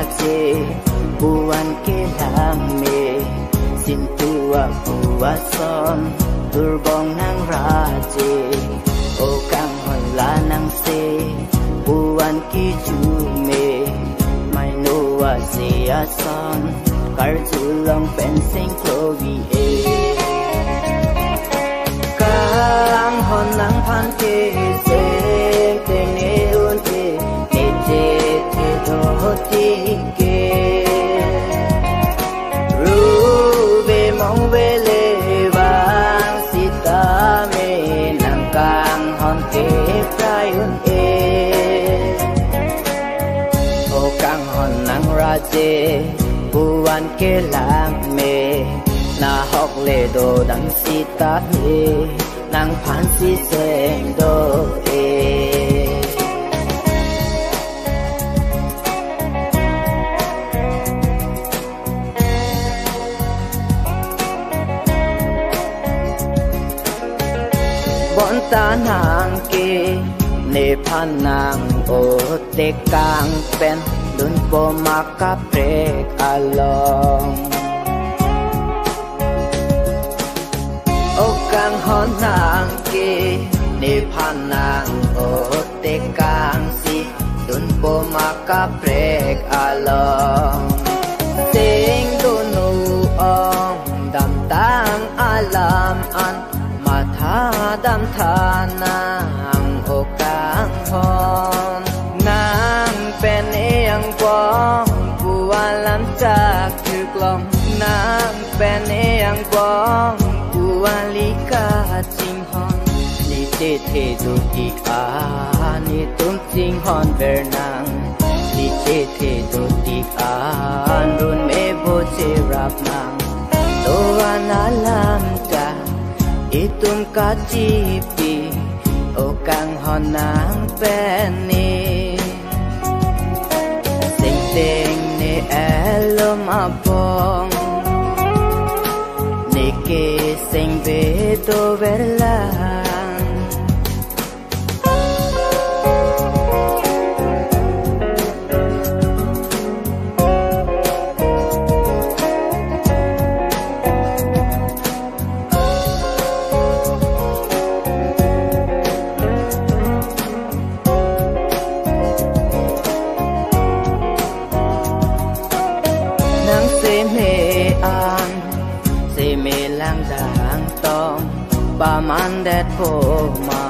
raje buwan kilang me sintua buwason turbong nang raje o kang hola nang se buwan kijume may noa siyason kartulong fencing chloe kang hon nang pan ke seng teng ne un ke ne je te do ti ke ru be mong be le bang sita me nang kang hon ke prai un o kang hon nang ra je buwan ke lang me na hok le do dang sita he nang phan si seng do bon ta nang ke ne phan nang o te kang pen dun po makaprek along o kang hon nang ke ne phan nang o te kang si dun po makaprek along sing dun nu ong dam tang alam an matha dam tha nang o kang hon nang pen yang quang buwan lam jak thực lòng nang pen yang quang buwan lika ching hon ni te the du ti a ni tum ching hon ver nang ni te the du ti a run me bo che rap nang do ana lam ta itum ka chi pi o kang hon nang pen ni sing sing ni elom apong ni ke sing be do verlang ba man det po ma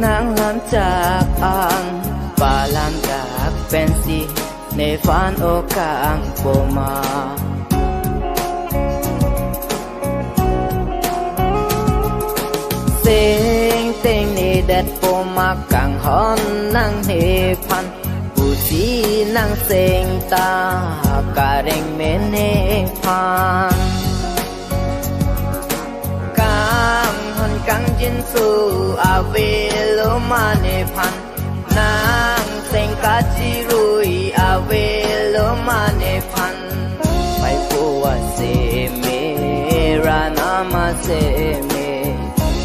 nang lam chak ang ba lam chak pensi ne fan o kang po ma sing ting ni det po ma kang hon nang he pan bu si nang sing ta ka reng me ne pan kang jin su a ve lo ma ne phan nang seng ka chi rui a ve lo ma ne phan pai po wa se me ra na ma se me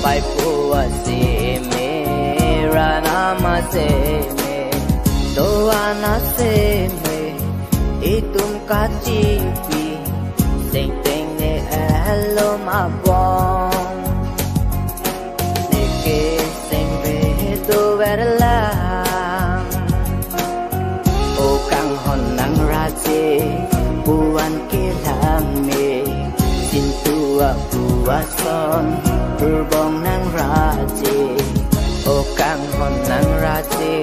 pai po wa se me ra na ma se me do ana se me itum ka chi pi seng teng ne lo ma bong o kang hon nang raje buwan kilang me sintua buwason turbong nang raje o kang hon nang raje